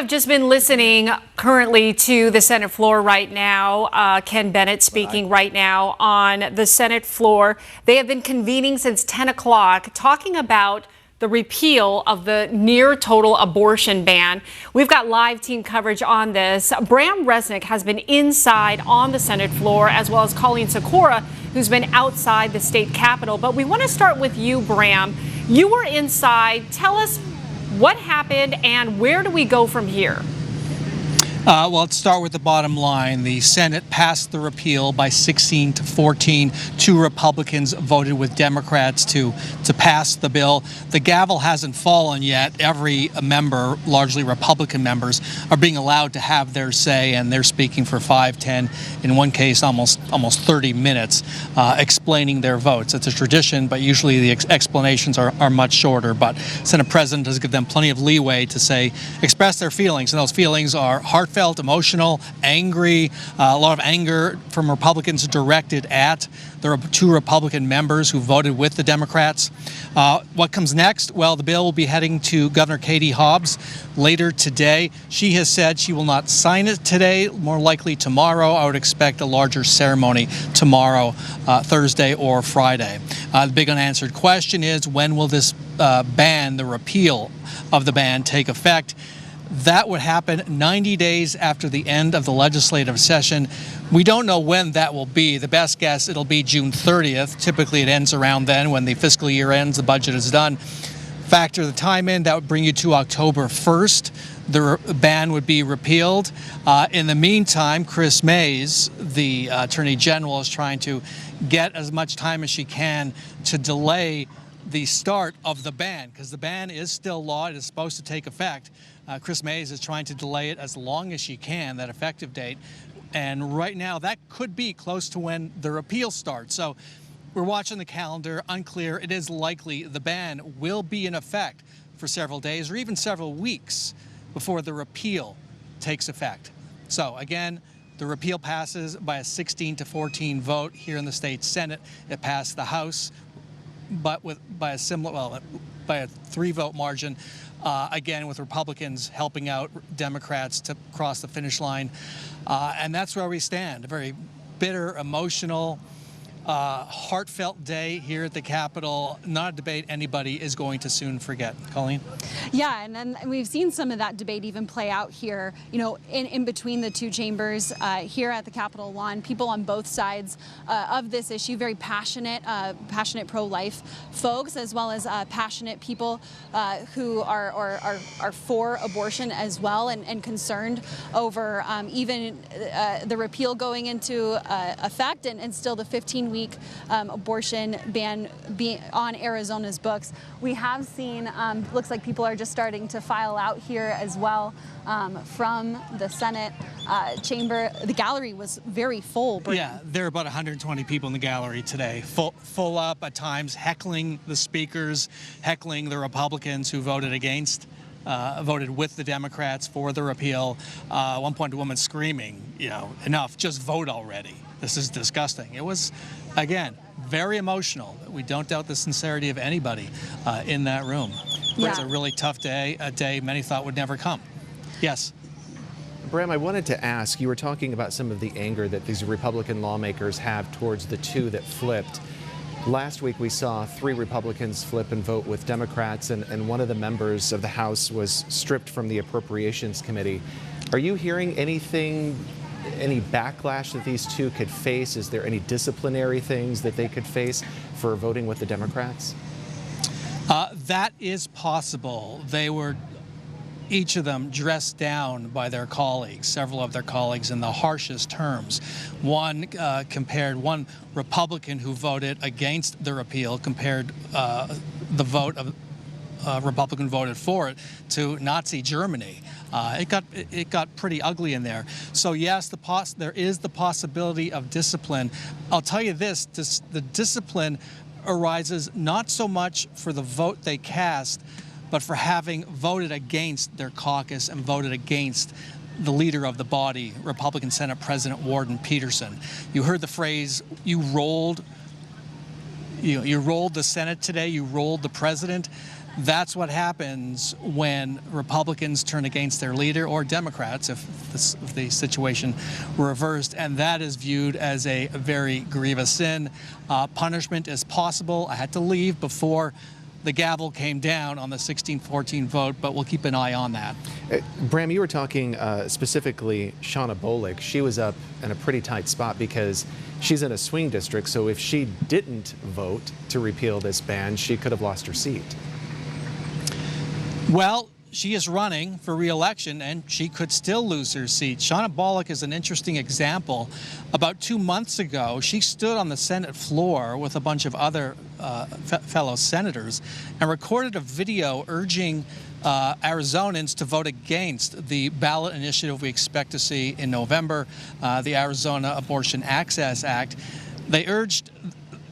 I've just been listening currently to the Senate floor right now. Ken Bennett speaking right now on the Senate floor. They have been convening since 10 o'clock talking about the repeal of the near total abortion ban. We've got live team coverage on this. Bram Resnick has been inside on the Senate floor, as well as Colleen Sikora, who's been outside the state capitol. But we want to start with you, Bram. You were inside. Tell us what happened and where do we go from here? Well, let's start with the bottom line. The Senate passed the repeal by 16 to 14. Two Republicans voted with Democrats to pass the bill. The gavel hasn't fallen yet. Every member, largely Republican members, are being allowed to have their say, and they're speaking for 5, 10, in one case almost 30 minutes, explaining their votes. It's a tradition, but usually the explanations are much shorter. But Senate President does give them plenty of leeway to express their feelings, and those feelings are heartfelt, emotional, angry, a lot of anger from Republicans directed at the two Republican members who voted with the Democrats. What comes next? Well, the bill will be heading to Governor Katie Hobbs later today. She has said she will not sign it today, more likely tomorrow. I would expect a larger ceremony tomorrow, Thursday or Friday. The big unanswered question is, when will this ban, the repeal of the ban, take effect? That would happen 90 days after the end of the legislative session. We don't know when that will be. The best guess, it'll be June 30th. Typically, it ends around then when the fiscal year ends, the budget is done. Factor the time in, that would bring you to October 1st. The ban would be repealed. In the meantime, Chris Mays, the Attorney General, is trying to get as much time as she can to delay the start of the ban, because the ban is still law. It is supposed to take effect. Chris Mays is trying to delay it as long as she can, that effective date. And right now, that could be close to when the repeal starts. So we're watching the calendar, unclear. It is likely the ban will be in effect for several days or even several weeks before the repeal takes effect. So again, the repeal passes by a 16 to 14 vote here in the state Senate. It passed the House, but by a 3-vote margin, again, with Republicans helping out Democrats to cross the finish line. And that's where we stand. A very bitter, emotional, heartfelt day here at the Capitol. Not a debate anybody is going to soon forget. Colleen? Yeah, and we've seen some of that debate even play out here, in between the two chambers here at the Capitol lawn. People on both sides of this issue, very passionate pro-life folks, as well as passionate people who are for abortion as well, and concerned over even the repeal going into effect, and still the 15-week abortion ban being on Arizona's books. We have seen, looks like people are just starting to file out here as well from the Senate chamber. The gallery was very full. Yeah, there are about 120 people in the gallery today, full up at times, heckling the speakers, heckling the Republicans who voted with the Democrats for the repeal. At one point, a woman screaming, enough, just vote already. This is disgusting. It was, again, very emotional. We don't doubt the sincerity of anybody in that room. Yeah. It's a really tough day, a day many thought would never come. Yes. Bram, I wanted to ask, you were talking about some of the anger that these Republican lawmakers have towards the two that flipped. Last week, we saw 3 Republicans flip and vote with Democrats, and one of the members of the House was stripped from the Appropriations Committee. Are you hearing anything, any backlash that these two could face? Is there any disciplinary things that they could face for voting with the Democrats? That is possible. They were, each of them, dressed down by their colleagues, several of their colleagues, in the harshest terms. One Republican who voted against the repeal compared the vote of a Republican voted for it to Nazi Germany. It got pretty ugly in there. So yes, there is the possibility of discipline. I'll tell you this, the discipline arises not so much for the vote they cast, but for having voted against their caucus and voted against the leader of the body, Republican Senate President Warden Peterson. You heard the phrase, you rolled the Senate today, you rolled the president. That's what happens when Republicans turn against their leader, or Democrats if the situation were reversed, and that is viewed as a very grievous sin. Punishment is possible. I had to leave before the gavel came down on the 16-14 vote, but we'll keep an eye on that. Bram, you were talking specifically Shauna Bolick. She was up in a pretty tight spot because she's in a swing district, so if she didn't vote to repeal this ban, she could have lost her seat. Well, she is running for re-election, and she could still lose her seat. Shauna Bolick is an interesting example. About 2 months ago, she stood on the Senate floor with a bunch of other fellow senators and recorded a video urging Arizonans to vote against the ballot initiative we expect to see in November, the Arizona Abortion Access Act. They urged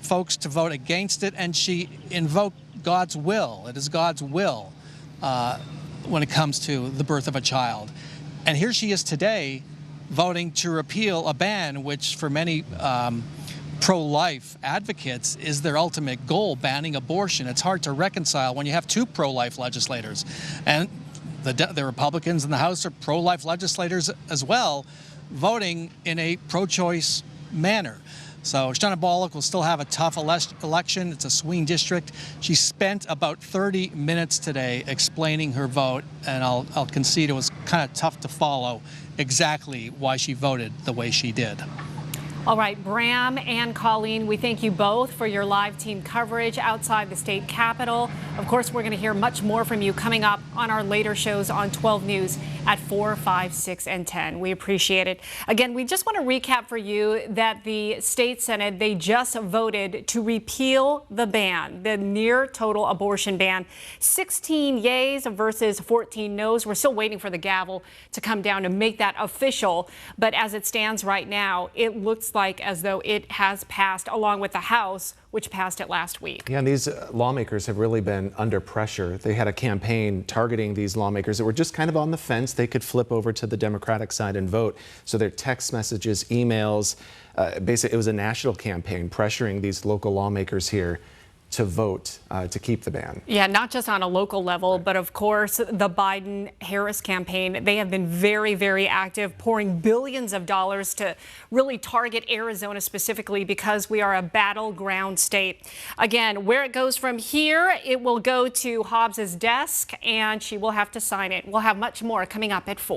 folks to vote against it, and she invoked God's will. It is God's will when it comes to the birth of a child. And here she is today voting to repeal a ban which for many pro-life advocates is their ultimate goal, banning abortion. It's hard to reconcile when you have two pro-life legislators. And the Republicans in the House are pro-life legislators as well, voting in a pro-choice manner. So Shauna Bolick will still have a tough election. It's a swing district. She spent about 30 minutes today explaining her vote, and I'll concede it was kind of tough to follow exactly why she voted the way she did. All right, Bram and Colleen, we thank you both for your live team coverage outside the state capitol. Of course, we're going to hear much more from you coming up on our later shows on 12 News at 4, 5, 6, and 10. We appreciate it. Again, we just want to recap for you that the state Senate, they just voted to repeal the ban, the near total abortion ban. 16 yays versus 14 noes. We're still waiting for the gavel to come down to make that official. But as it stands right now, it looks like as though it has passed, along with the House, which passed it last week. Yeah, and these lawmakers have really been under pressure. They had a campaign targeting these lawmakers that were just kind of on the fence. They could flip over to the Democratic side and vote. So their text messages, emails, basically it was a national campaign pressuring these local lawmakers here to vote to keep the ban. Yeah, not just on a local level, but of course, the Biden-Harris campaign, they have been very, very active, pouring billions of dollars to really target Arizona specifically because we are a battleground state. Again, where it goes from here, it will go to Hobbs's desk, and she will have to sign it. We'll have much more coming up at 4.